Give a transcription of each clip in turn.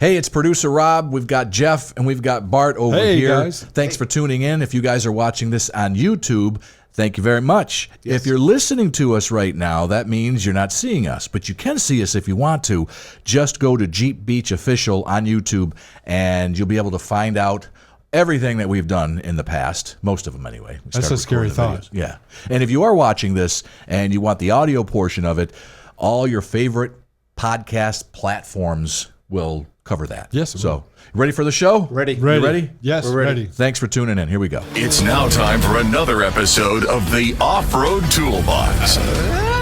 Hey, it's producer Rob. We've got Jeff and we've got Bart over here. Guys. Thanks for tuning in. If you guys are watching this on YouTube, thank you very much. Yes. If you're listening to us right now, that means you're not seeing us, but you can see us if you want to. Just go to Jeep Beach Official on YouTube, and you'll be able to find out everything that we've done in the past, most of them anyway. That's a scary thought. Videos. Yeah. And if you are watching this and you want the audio portion of it, all your favorite podcast platforms will cover that. Yes. So, ready for the show? Ready. You ready? Yes, We're ready. Thanks for tuning in. Here we go. It's now time for another episode of the Off-Road Toolbox.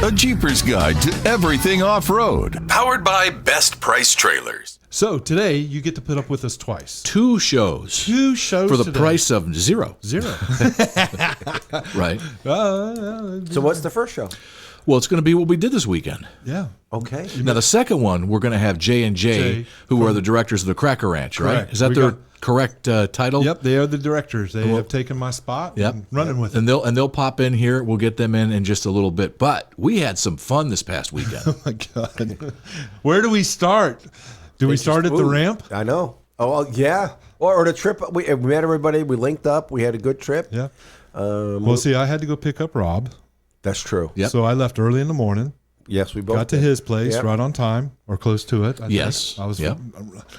A Jeepers guide to everything off-road. Powered by Best Price Trailers. So today you get to put up with us twice. Two shows. Two shows for the today. price of zero. Right. So what's the first show? Well, it's going to be what we did this weekend. Yeah. Okay. Now, the second one, we're going to have J&J, Jay who are the directors of the Cracker Ranch, right? Correct. Is that We their got- correct title? Yep, they are the directors. They have taken my spot Yep. and running with it. And they'll pop in here. We'll get them in just a little bit. But we had some fun this past weekend. Oh my God. Where do we start? Do we start at the Ooh, ramp? I know. Oh, well, yeah. Or the trip. We met everybody. We linked up. We had a good trip. Yeah. Well, see, I had to go pick up Rob. That's true. Yep. So I left early in the morning. Yes, we both Got to did. his place Yep. right on time or close to it. I Yes. think. I was. Yep.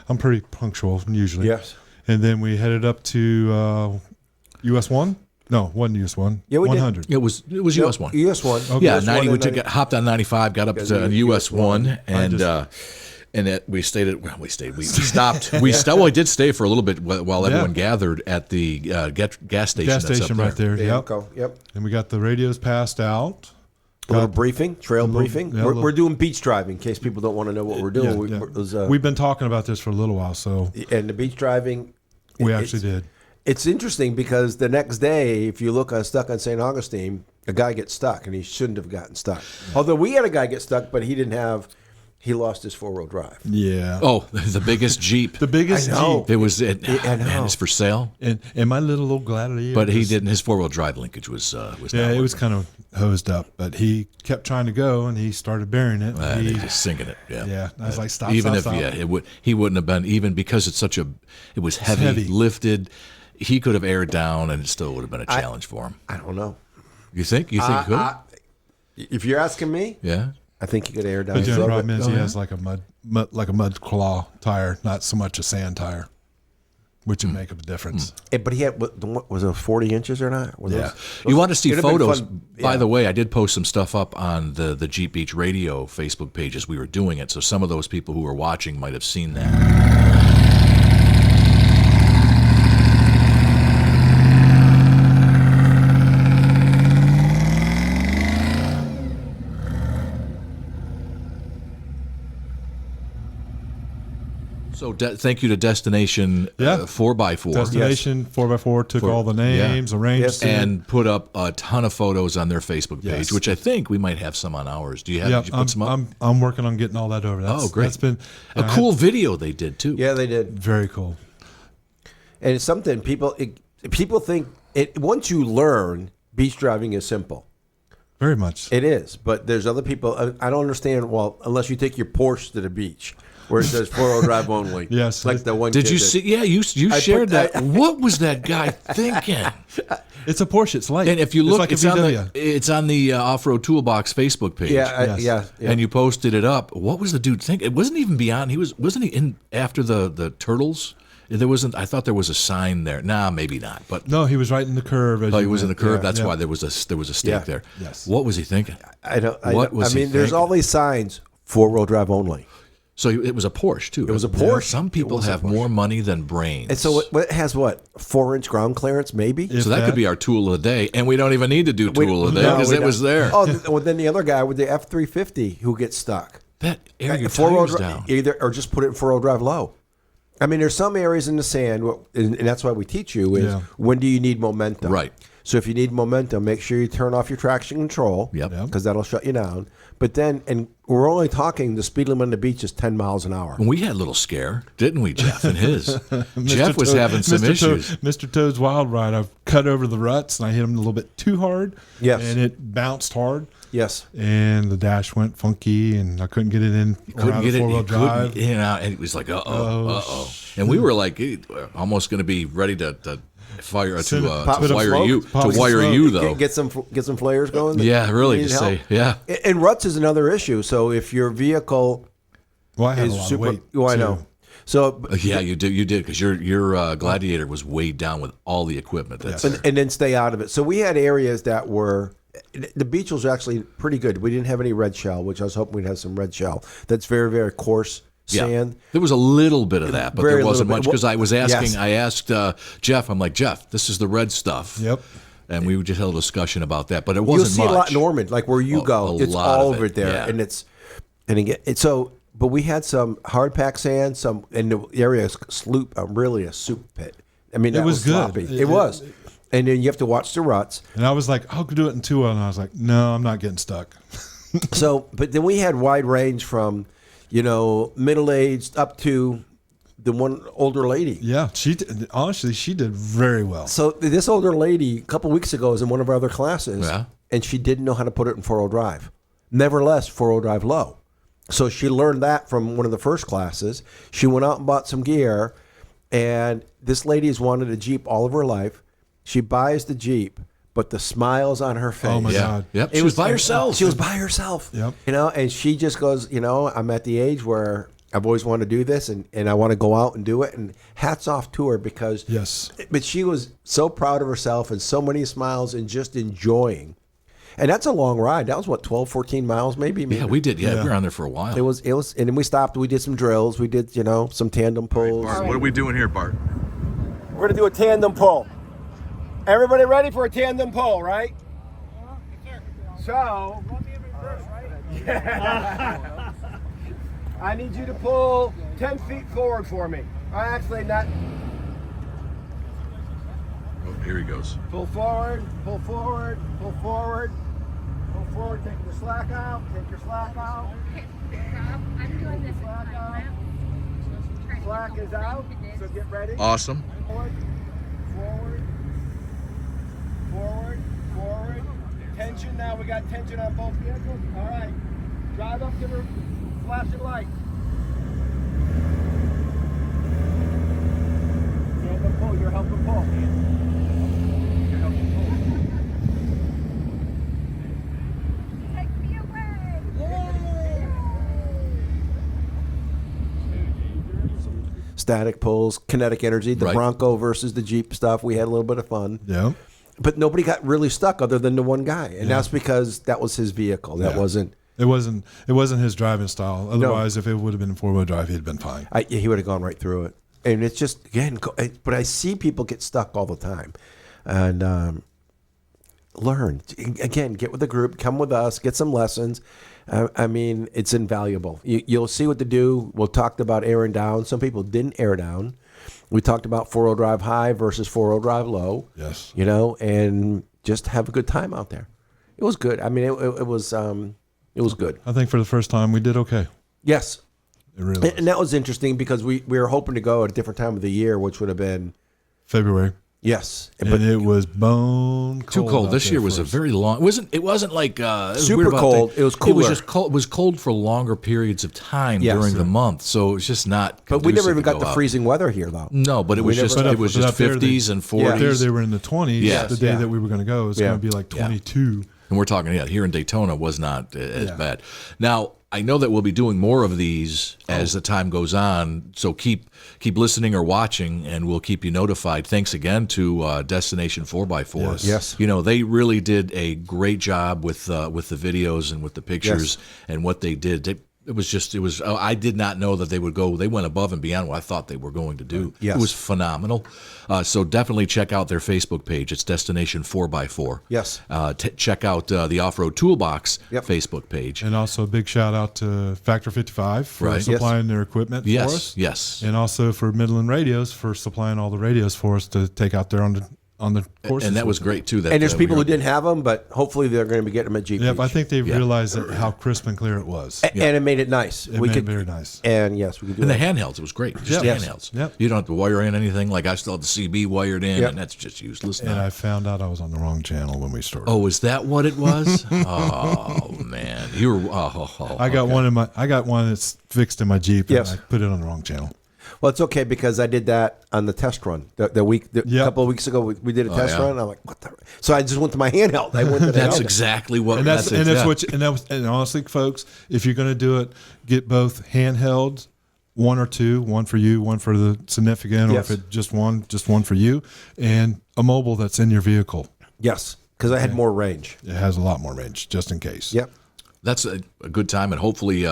I'm pretty punctual usually. Yes. And then we headed up to US 1. No, wasn't US 1. Yeah, we did. 100. It was US one. US one. Yeah, US 90. one We and hopped on 95, got up Yeah, to the US one, and we stayed at. Well, we stopped. Well, we did stay for a little bit while everyone gathered at the gas station. Gas that's station up right there. The Yep. Amco. Yep. And we got the radios passed out. A little briefing, trail briefing. yeah, a little- We're doing beach driving in case people don't want to know what we're doing. Yeah, We- yeah. it was, We've been talking about this for a little while, so and the beach driving. we it's- actually did. It's interesting because the next day, if you look on Stuck on St. Augustine, a guy gets stuck, and he shouldn't have gotten stuck. Although we had a guy get stuck, but he lost his four-wheel drive. Yeah. Oh, the biggest Jeep. The biggest I know. Jeep. It was I know. man, it's for sale. And my little old Gladiator. But he was- didn't. His 4-wheel drive linkage was Yeah, not it was working. kind of hosed up, but he kept trying to go, and he started bearing it. They He- just sinking it. Yeah. Yeah, I was like, stop, Even stop, if stop. he wouldn't have been, even because it was heavy, heavy. lifted. He could have aired down, and it still would have been a challenge for him. I don't know. You think? You think he could? If you're asking me, Yeah. I think he could air down. But the his only road. problem is he has like a mud claw tire, not so much a sand tire, which would make a difference. But he had was it 40 inches or not? Was Yeah. those- You want to see it'd have been photos? fun. By Yeah. the way, I did post some stuff up on the Jeep Beach Radio Facebook page as we were doing it. So some of those people who were watching might have seen that. So thank you to Destination Yeah. 4x4. Destination 4x4 took all the names, arranged Yes. it. And put up a ton of photos on their Facebook page, Yes. which I think we might have some on ours. Do you have? Yeah, Did you put some up? I'm working on getting all that over. Oh, great! That's been a cool video they did too. Yeah, they did. very cool. And it's something people think it. Once you learn, beach driving is simple. Very much. It is, but there's other people. I don't understand. Well, unless you take your Porsche to the beach, where it says 4-wheel drive only. Yes. like the one. Did kid you that- see? Yeah, you I shared put- that. What was that guy thinking? It's a Porsche. It's light. And if you it's look, like it's a on VW. it's on the Off-Road Toolbox Facebook page. Yeah, Yes. yeah. And you posted it up. What was the dude thinking? It wasn't even beyond. Wasn't he in after the turtles? There wasn't. I thought there was a sign there. Nah, maybe not. But No, he was right in the curve. As oh, he you was in the went. curve. Yeah, That's yeah. why there was a stake Yeah. there. Yes. What was he thinking? I don't. What was he mean, there's thinking? all these signs 4-wheel drive only. So it was a Porsche too. It was a Porsche. Some people It was a have Porsche. more money than brains. And so it has what 4-inch ground clearance, maybe. If So that could be our tool of the day, and we don't even need to do tool of the day No, because we it was don't. there. Oh, well, then the other guy with the F350 who gets stuck. That air your Four-wheel tires dri- down. either or just put it in 4-wheel drive low. I mean, there's some areas in the sand, and that's why we teach you is Yeah. when do you need momentum. Right. So if you need momentum, make sure you turn off your traction control. Yep. Because that'll shut you down. But then, and we're only talking the speed limit on the beach is 10 miles an hour. And we had a little scare, didn't we, Jeff? And his Jeff was having some issues. Mr. Toad's Wild Ride, I cut over the ruts and I hit him a little bit too hard. Yes. And it bounced hard. Yes. And the dash went funky and I couldn't get it in. Couldn't get it. Four-wheel He drive. couldn't, and it was like, uh-oh. And we were like almost going to be ready to fire Send it- to pop some wire smoke. you Pop to some wire smoke. you though. Get some flares going. Yeah, really. Need To help. say, yeah. And ruts is another issue. So if your vehicle Well, I had a is lot super, of weight. oh, I too. know. So Yeah, you did because your Gladiator was weighed down with all the equipment. That's and then stay out of it. So we had areas that were the beach was actually pretty good. We didn't have any red shell, which I was hoping we'd have some red shell. That's very, very coarse sand. There was a little bit of that, but Very there wasn't little bit. much because I was asking. Yes. I asked Jeff. I'm like, Jeff, this is the red stuff. Yep. And we just had a discussion about that, but it You'll wasn't see much. a lot in Ormond, like where you A go. It's lot all of over it, there, yeah. and again, so. But we had some hard packed sand, and the area is really a soup pit. I mean, It that was good. sloppy. It was, and then you have to watch the ruts. And I was like, I'll do it in 2 and I was like, no, I'm not getting stuck. So, but then we had wide range from, middle aged up to the one older lady. Yeah, honestly, she did very well. So this older lady, a couple weeks ago, was in one of our other classes, Yeah. and she didn't know how to put it in 4-wheel drive. Nevertheless, 4-wheel drive low. So she learned that from one of the first classes. She went out and bought some gear, and this lady has wanted a Jeep all of her life. She buys the Jeep, but the smiles on her face. Oh my Yeah. God. Yep. She was by herself. She was by herself. Yep. And she just goes, I'm at the age where I've always wanted to do this and I want to go out and do it. And hats off to her because, Yes. but she was so proud of herself and so many smiles and just enjoying. And that's a long ride. That was 12, 14 miles maybe. Yeah, we did. Yeah, Yeah. we were on there for a while. It was, and then we stopped. We did some drills. We did, some tandem pulls. Bart, what are we doing here, Bart? We're going to do a tandem pull. Everybody ready for a tandem pull, right? So, I need you to pull 10 feet forward for me. Actually, not. Oh, here he goes. Pull forward, pull forward, pull forward, pull forward. Take your slack out. Take your slack out. I'm doing this Slack out. at Slack is out. So get ready. Awesome. Forward, forward, forward, forward. Tension now. We got tension on both vehicles. All right. Drive up to the flashing light. Tandem pull. You're helping pull. You're helping pull. Take me away. Static pulls, kinetic energy, the Right. Bronco versus the Jeep stuff. We had a little bit of fun. Yeah. But nobody got really stuck other than the one guy. And that's because that was his vehicle. That Yeah. wasn't. It wasn't his driving style. Otherwise, if it would have been 4-wheel drive, he'd been fine. He would have gone right through it. And it's just, again, but I see people get stuck all the time. And learn. Again, get with the group, come with us, get some lessons. I mean, it's invaluable. You'll see what to do. We'll talk about airing down. Some people didn't air down. We talked about 4-wheel drive high versus 4-wheel drive low. Yes. And just have a good time out there. It was good. I mean, it was good. I think for the first time, we did okay. Yes. It really And was. that was interesting because we were hoping to go at a different time of the year, which would have been, February. yes. And But it was bone cold. Too cold. out This there year was for a us. very long. It wasn't like it was Super weird about cold. It was It cooler. was just cold. It was cold for longer periods of time Yes. during the month, so it was just not. But we never conducive even to got go the out. freezing weather here, though. No, but it was never- just But it was but just up there, 50s and 40s. Up there, they were in the 20s. Yes. The day Yeah. that we were going to go, it was Yeah. going to be like Yeah. 22. And we're talking, here in Daytona was not as Yeah. bad. Now, I know that we'll be doing more of these as the time goes on, so keep listening or watching, and we'll keep you notified. Thanks again to Destination 4x4. Yes. Yes. They really did a great job with the videos and with the pictures and what they did. I did not know that they would go. They went above and beyond what I thought they were going to do. Yes. It was phenomenal. So definitely check out their Facebook page. It's Destination 4x4. Yes. Check out the Off-Road Toolbox Yep. Facebook page. And also a big shout out to Factor 55 for Right. supplying their equipment Yes, for us. yes. And also for Midland Radios for supplying all the radios for us to take out there on on the courses. And that was great too. That And there's we people were- who didn't have them, but hopefully they're going to be getting them at Jeep Yep, Beach. I think they've realized that how crisp and clear it was. And it made it nice. It made it very nice. And yes, we could do And the that. handhelds, it was great. Just Yep. handhelds. Yep. You don't have to wire in anything. Like I still have the CB wired in, Yep. and that's just useless And now. I found out I was on the wrong channel when we started. Oh, is that what it was? Oh man, you were. I got one that's fixed in my Jeep, Yes. and I put it on the wrong channel. Well, it's okay because I did that on the test run. A Yep. couple of weeks ago, we did a test yeah. run. I'm like, what the? So I just went to my handheld. I went to the That's handheld. exactly what. And that's exact- and honestly, folks, if you're going to do it, get both handhelds, one or two, one for you, one for the significant, or Yes. if it just one for you, and a mobile that's in your vehicle. Yes, because I had more range. It has a lot more range, just in case. Yep. That's a good time, and hopefully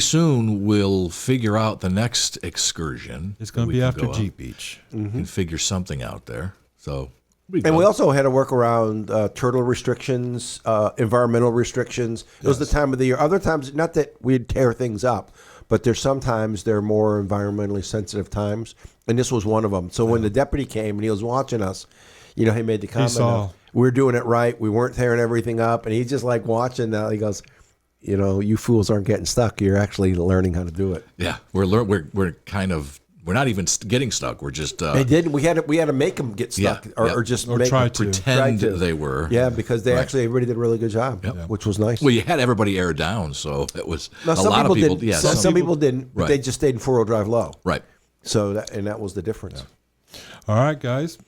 soon we'll figure out the next excursion. It's going that to we be can after go out Jeep Beach. and figure something out there. So, And we also had to work around turtle restrictions, environmental restrictions. It was the time of the year. Other times, not that we'd tear things up, but there's sometimes they're more environmentally sensitive times, and this was one of them. So when the deputy came and he was watching us, he made the comment, saw. we were doing it right. We weren't tearing everything up, and he's just like watching now. He goes, you fools aren't getting stuck. You're actually learning how to do it. yeah, we're kind of we're not even getting stuck. We're just They did. We had to make them get stuck, Yeah, or, yeah. or just Or make try them to. pretend Try to. they were. Yeah, because they Right. actually everybody did a really good job, which was nice. Well, you had everybody air down, so it was Now, a some lot people of people. didn't. Yeah, some people didn't, but Right. they just stayed in 4-wheel drive low. right. So that was the difference. All right, guys.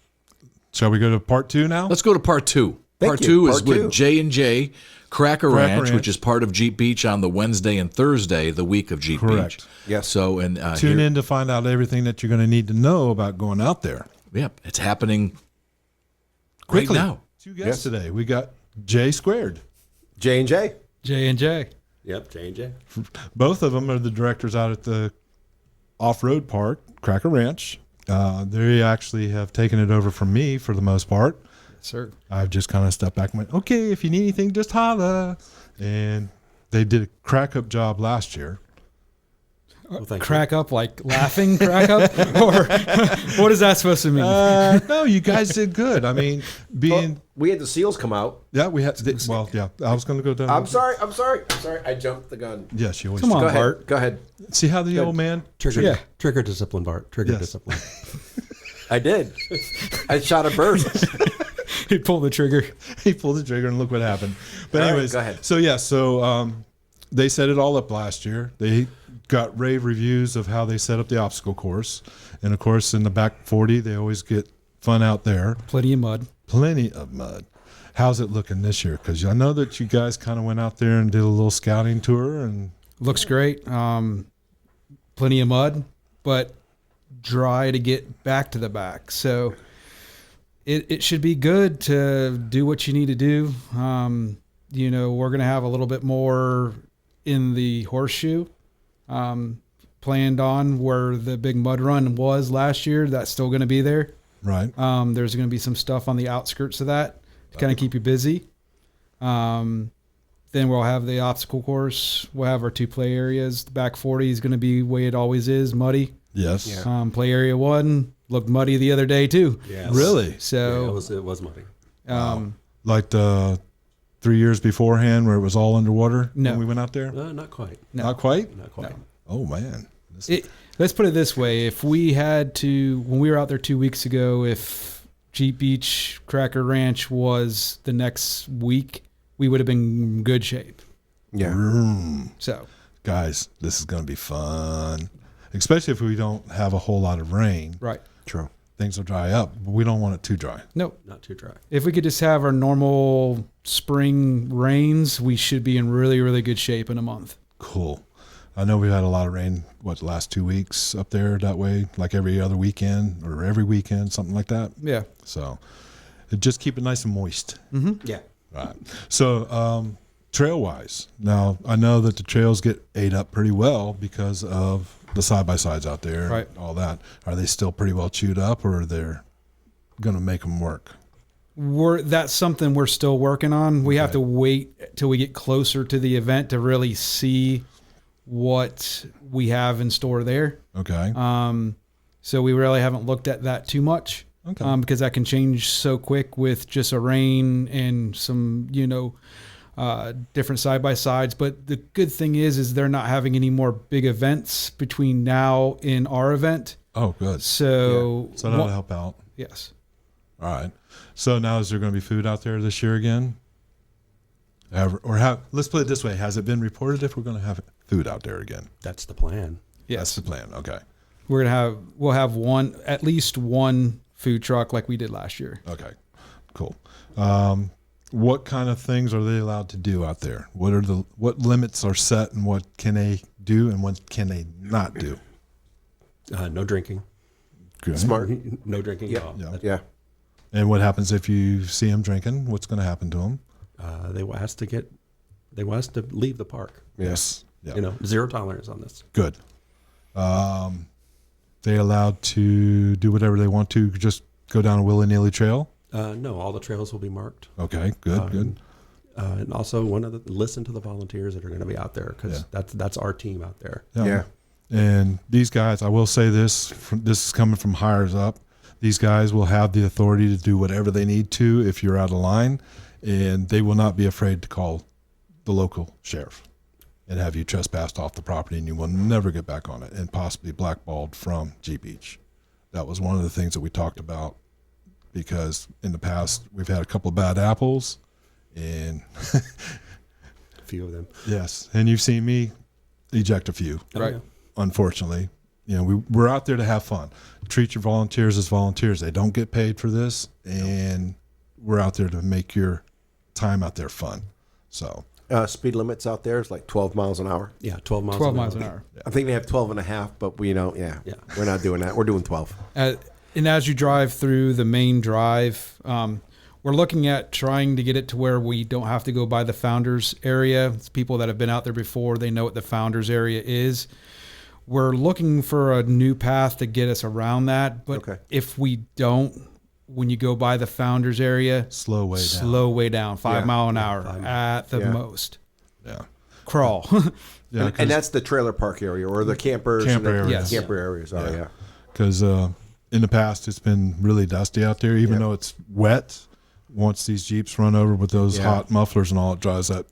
Shall we go to part 2 now? Let's go to part 2. Thank Part you. 2 is Part two. with J&J Cracker Ranch, Ranch. which is part of Jeep Beach on the Wednesday and Thursday, the week of Jeep Correct. Beach. Yes. So and Tune here- in to find out everything that you're going to need to know about going out there. Yep, it's happening Quickly. right now. 2 guests today. We got J Squared. J&J. J&J. Yep, J&J. Both of them are the directors out at the off-road park, Cracker Ranch. They actually have taken it over from me for the most part. Sir. I've just kind of stepped back and went, okay, if you need anything, just holla. And they did a crack-up job last year. Well, thank Crack up, like laughing crack up? Or what is that supposed to mean? No, you guys did good. I mean, being... We had the seals come out. Yeah, we had... Well, yeah, I was going to go down... I'm sorry. I jumped the gun. Yes, you always Come do. on, Go ahead. Bart. Go ahead. See how the old man... Trigger, Yeah. trigger discipline, Bart. Trigger Yes. discipline. I did. I shot a burst. He pulled the trigger. He pulled the trigger and look what happened. But All right, anyways, go ahead. So they set it all up last year. They got rave reviews of how they set up the obstacle course. And of course, in the back 40, they always get fun out there. Plenty of mud. Plenty of mud. How's it looking this year? Because I know that you guys kind of went out there and did a little scouting tour. And Looks great. Plenty of mud, but dry to get back to the back. So it should be good to do what you need to do. We're going to have a little bit more in the horseshoe planned on where the big mud run was last year. That's still going to be there. right. There's going to be some stuff on the outskirts of that to kind of keep you busy. Then we'll have the obstacle course. We'll have our 2 play areas. The back 40 is going to be the way it always is, muddy. Yes. Play area 1 looked muddy the other day too. Yes. Really? Yeah, So it was muddy. Like the 3 years beforehand where it was all underwater No. when we went out there? Not quite. No. Not quite? Not quite. Oh, man. let's put it this way: if we had to, when we were out there 2 weeks ago, if Jeep Beach Cracker Ranch was the next week, we would have been in good shape. Yeah. So Guys, this is going to be fun. Especially if we don't have a whole lot of rain. right. True. Things will dry up, but we don't want it too dry. Nope. Not too dry. If we could just have our normal spring rains, we should be in really, really good shape in a month. Cool. I know we've had a lot of rain, the last 2 weeks up there that way, like every other weekend or every weekend, something like that. Yeah. So just keep it nice and moist. Yeah. Right. So trail wise, now I know that the trails get ate up pretty well because of the side-by-sides out there, Right. and all that. Are they still pretty well chewed up, or they're going to make them work? That's something we're still working on. We have to wait till we get closer to the event to really see what we have in store there. Okay. So we really haven't looked at that too much. Okay. Because that can change so quick with just a rain and some, different side by sides. But the good thing is they're not having any more big events between now and our event. Oh, good. So, So that'll help out. Yes. All right. So now is there going to be food out there this year again? Let's put it this way. Has it been reported if we're going to have food out there again? That's the plan. Yes. That's the plan. Okay. We'll have at least one food truck like we did last year. Okay. Cool. What kind of things are they allowed to do out there? What limits are set, and what can they do and what can they not do? No drinking. Good. Smart. No drinking Yeah. at all. Yeah. Yeah. And what happens if you see them drinking? What's going to happen to them? They want us to leave the park. Yes. Yeah. Zero tolerance on this. Good. They allowed to do whatever they want to, just go down a willy-nilly trail? No, all the trails will be marked. Okay, good, good. And also listen to the volunteers that are going to be out there, because that's our team out there. Yeah. And these guys, I will say this, this is coming from hires up. These guys will have the authority to do whatever they need to if you're out of line, and they will not be afraid to call the local sheriff and have you trespassed off the property, and you will never get back on it and possibly blackballed from G Beach. That was one of the things that we talked about, because in the past we've had a couple of bad apples, and A few of them. yes, and you've seen me eject a few. Right. Yeah. Unfortunately, we're out there to have fun. Treat your volunteers as volunteers. They don't get paid for this, and we're out there to make your time out there fun. So Speed limits out there is like 12 miles an hour. Yeah, 12 miles. 12 miles an hour. I think they have 12 and a half, but we're not doing that. We're doing 12. And as you drive through the main drive, we're looking at trying to get it to where we don't have to go by the Founders area. It's people that have been out there before. They know what the Founders area is. We're looking for a new path to get us around that. But if we don't, when you go by the Founders area, slow way down. 5 mile an hour at the most. Yeah. Crawl. Yeah. And that's the trailer park area or the campers. Camper and the areas. Camper areas are, yeah. Because in the past it's been really dusty out there, even though it's wet. Once these Jeeps run over with those hot mufflers and all, it dries that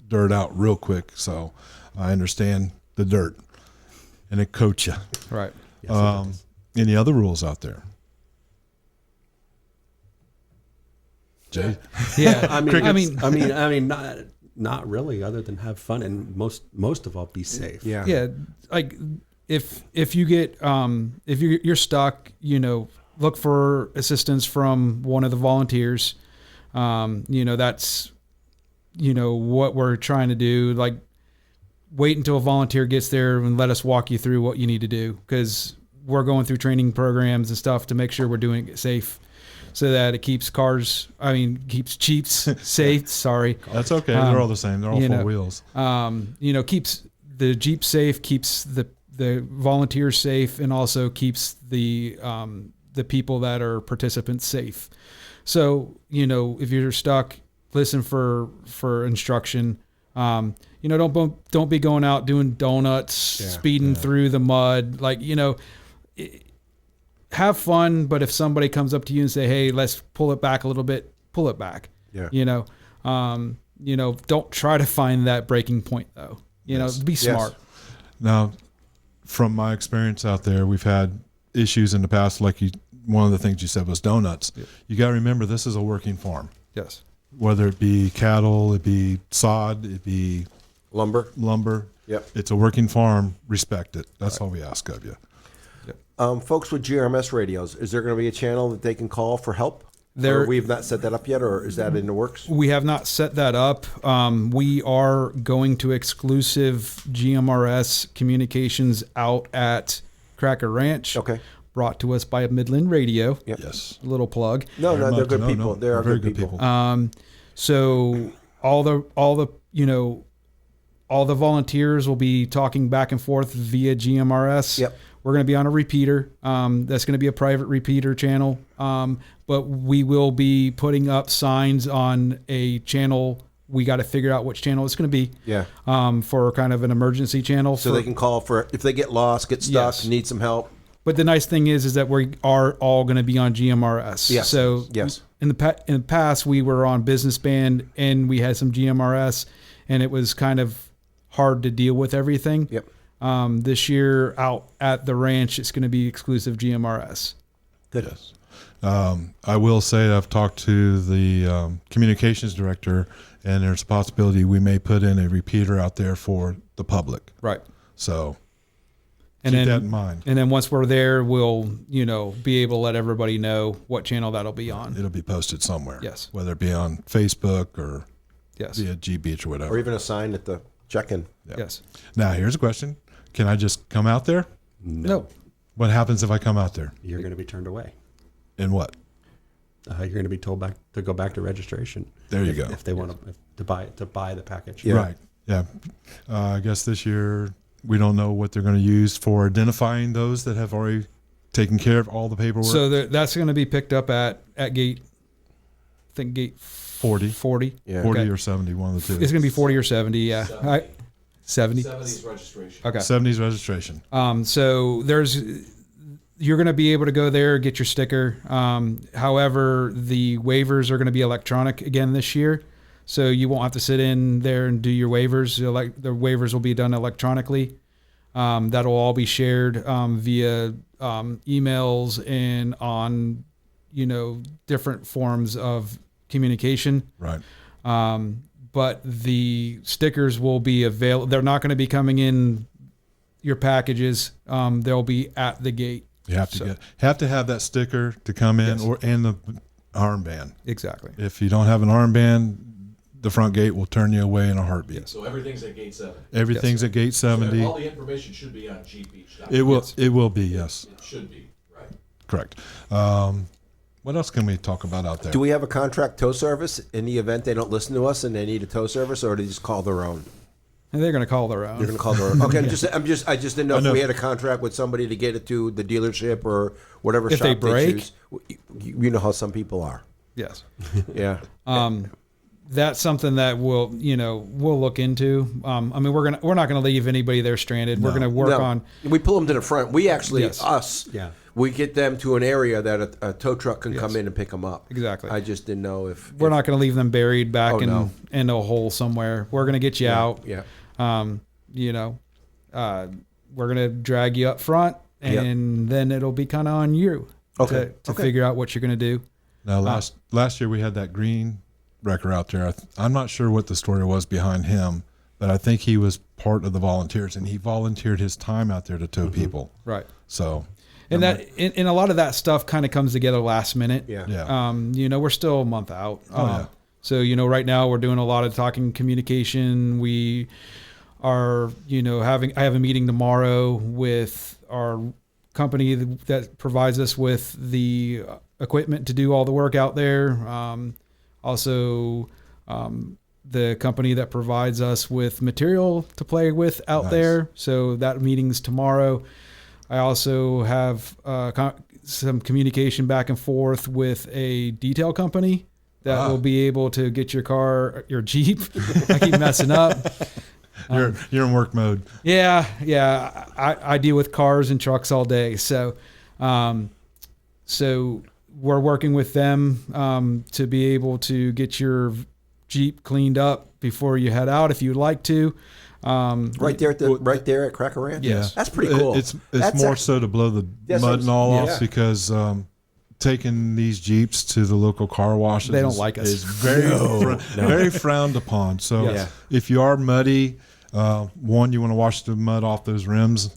dirt out real quick. So I understand the dirt, and it coats you. Right. Yes, Any other rules out there? Jay? Yeah. I mean, not really, other than have fun and most of all be safe. Yeah. Yeah. Like if you get if you're stuck, look for assistance from one of the volunteers. That's what we're trying to do. Like, wait until a volunteer gets there and let us walk you through what you need to do, because we're going through training programs and stuff to make sure we're doing it safe, so that it keeps keeps Jeeps safe. Sorry. That's okay. They're all the same. They're all four wheels. Keeps the Jeep safe, keeps the volunteers safe, and also keeps the people that are participants safe. So, if you're stuck, listen for instruction. Don't be going out doing donuts, speeding through the mud. Like, have fun, but if somebody comes up to you and say, "Hey, let's pull it back a little bit," pull it back. Yeah. Don't try to find that breaking point though. Be smart. Now, from my experience out there, we've had issues in the past. Like one of the things you said was donuts. Yeah. You got to remember, this is a working farm. Yes. Whether it be cattle, it be sod, it be lumber. Yep. It's a working farm. Respect it. That's all we ask of you. Folks with GRMS radios, is there going to be a channel that they can call for help? Or we've not set that up yet, or is that in the works? We have not set that up. We are going to exclusive GMRS communications out at Cracker Ranch. Okay. Brought to us by Midland Radio. Yep. Yes. A little plug. No, they're good people. They are very good people. So all the volunteers will be talking back and forth via GMRS. Yep. We're going to be on a repeater. That's going to be a private repeater channel. But we will be putting up signs on a channel. We got to figure out which channel it's going to be. Yeah. For kind of an emergency channel. So they can call if they get lost, get stuck, Yes. need some help. But the nice thing is that we are all going to be on GMRS. Yes. So Yes. in the past, we were on Business Band and we had some GMRS, and it was kind of hard to deal with everything. Yep. This year out at the ranch, it's going to be exclusive GMRS. Good. Yes. I will say I've talked to the communications director, and there's a possibility we may put in a repeater out there for the public. Right. So And keep then, that in mind. And then once we're there, we'll, be able to let everybody know what channel that'll be on. It'll be posted somewhere. Yes. Whether it be on Facebook or Yes. via G Beach or whatever. Or even a sign at the check-in. Yes. Now, here's a question. Can I just come out there? No. What happens if I come out there? You're going to be turned away. And what? You're going to be told to go back to registration. There you go. If they want to buy the package. Yeah. Right. Yeah. I guess this year we don't know what they're going to use for identifying those that have already taken care of all the paperwork. So that's going to be picked up at gate, I think gate 40. 40. Yeah. 40 Okay. or 70, one of the two. It's going to be 40 or 70. Yeah. 70. 70's registration. Okay. 70's registration. So you're going to be able to go there, get your sticker. However, the waivers are going to be electronic again this year. So you won't have to sit in there and do your waivers. The waivers will be done electronically. That'll all be shared via emails and on, different forms of communication. Right. But the stickers will be available. They're not going to be coming in your packages. They'll be at the gate. You have to have that sticker to come in, Yes. and the armband. Exactly. If you don't have an armband, the front gate will turn you away in a heartbeat. Yes. So everything's at gate 7. Everything's at gate 70. All the information should be on GBeach. It will. It will be. Yes. It should be, right. Correct. What else can we talk about out there? Do we have a contract tow service in the event they don't listen to us and they need a tow service, or do they just call their own? And they're going to call their own. You're going to call their own. Okay, I just didn't know I if know. we had a contract with somebody to get it to the dealership or whatever If shop they break? choose. You know how some people are. Yes. Yeah. That's something that we'll look into. We're not going to leave anybody there stranded. We're going to work No, on. we pull them to the front. We actually, Yes. Yeah. we get them to an area that a tow truck can come in and pick them up. Exactly. I just didn't know if We're not going to leave them buried back Oh, no. in a hole somewhere. We're going to get you out. Yeah. We're going to drag you up front, and then it'll be kind of on you Okay. to figure out what you're going to do. Now, last year we had that green wrecker out there. I'm not sure what the story was behind him, but I think he was part of the volunteers, and he volunteered his time out there to tow people. Right. So, And and a lot of that stuff kind of comes together last minute. Yeah. yeah. We're still a month out. yeah. So, right now we're doing a lot of talking communication. We are, I have a meeting tomorrow with our company that provides us with the equipment to do all the work out there. Also, the company that provides us with material to play with out Nice. there. So that meeting's tomorrow. I also have some communication back and forth with a detail company that will be able to get your Jeep. I keep messing up. You're in work mode. Yeah. I deal with cars and trucks all day. So we're working with them to be able to get your Jeep cleaned up before you head out if you'd like to. Right there at Cracker Ranch. Yes. That's pretty cool. It's That's more act- so to blow the That's mud what and all I'm- off because taking these Jeeps to the local car washes They don't like us. is very very frowned upon. So Yes. if you are muddy, one, you want to wash the mud off those rims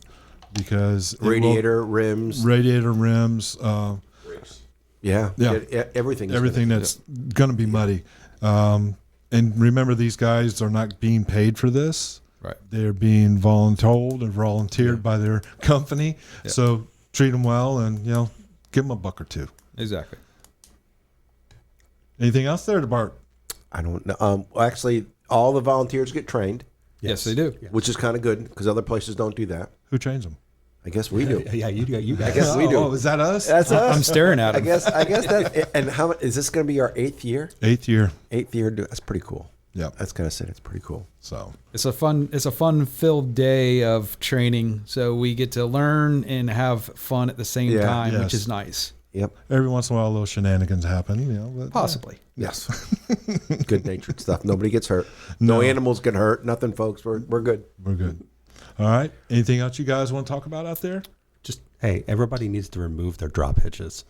because it will- radiator rims. radiator rims, Yeah. Yeah. Everything. everything that's going to be muddy. And remember, these guys are not being paid for this. Right. They're being volunteered by their company. So treat them well and, give them a buck or two. Exactly. Anything else there, Bart? I don't know. Actually, all the volunteers get trained, Yes, they do. which is kind of good because other places don't do that. Who trains them? I guess we do. Yeah, you guys. I guess we do. Oh, is that us? That's us. I'm staring at I them. guess that. And how is this going to be our 8th year? 8th year. 8th year. That's pretty cool. Yep. That's kind of sad. It's pretty cool. So It's a fun filled day of training. So we get to learn and have fun at the same Yeah. time, Yes. which is nice. Yep. every once in a while, little shenanigans happen, But, Possibly. Yes. Good natured stuff. Nobody gets hurt. No animals get hurt. Nothing, folks. We're good. we're good. All right. Anything else you guys want to talk about out there? Just hey, everybody needs to remove their drop hitches.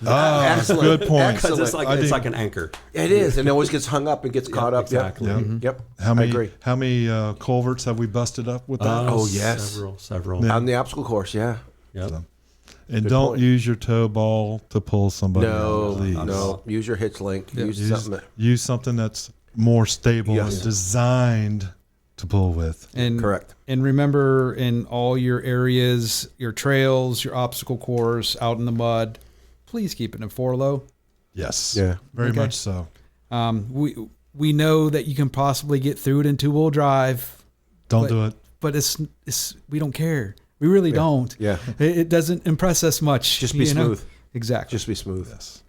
Excellent. Good point. Because it's Excellent. I it's think- like an anchor. It is, and it always gets hung up and gets caught up. exactly. Yep. Mhm. Yep. How many? I agree. How many culverts have we busted up with that? Oh, yes. Several. On the obstacle course, yeah. Yep. and good don't point. use your tow ball to pull somebody. No, out, please. no. Use your hitch link. Use Use, something. use something that's more stable Yes. and designed to pull with. And Correct. And remember, in all your areas, your trails, your obstacle course, out in the mud, please keep it in 4-low. Yes. Yeah. Very Okay. much so. We know that you can possibly get through it in 2-wheel drive, Don't but- do it. but it's we don't care. We really don't. Yeah. It doesn't impress us much. Just be you know? smooth. Exactly. Just be smooth. Yes.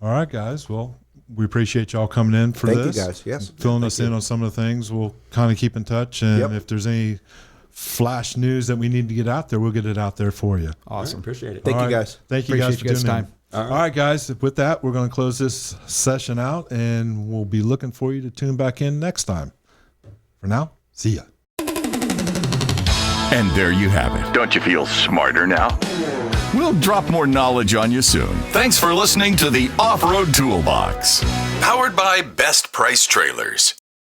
All right, guys. Well, we appreciate y'all coming in for Thank this. you, guys. Yes. Filling Thank us you. in on some of the things. We'll kind of keep in touch. And Yep. if there's any flash news that we need to get out there, we'll get it out there for you. Awesome. Appreciate it. Thank All you, right. guys. Thank you Appreciate guys for you guys' tuning in. time. All right, guys. With that, we're going to close this session out, and we'll be looking for you to tune back in next time. For now, see ya. And there you have it. Don't you feel smarter now? We'll drop more knowledge on you soon. Thanks for listening to the Off-Road Toolbox, powered by Best Price Trailers.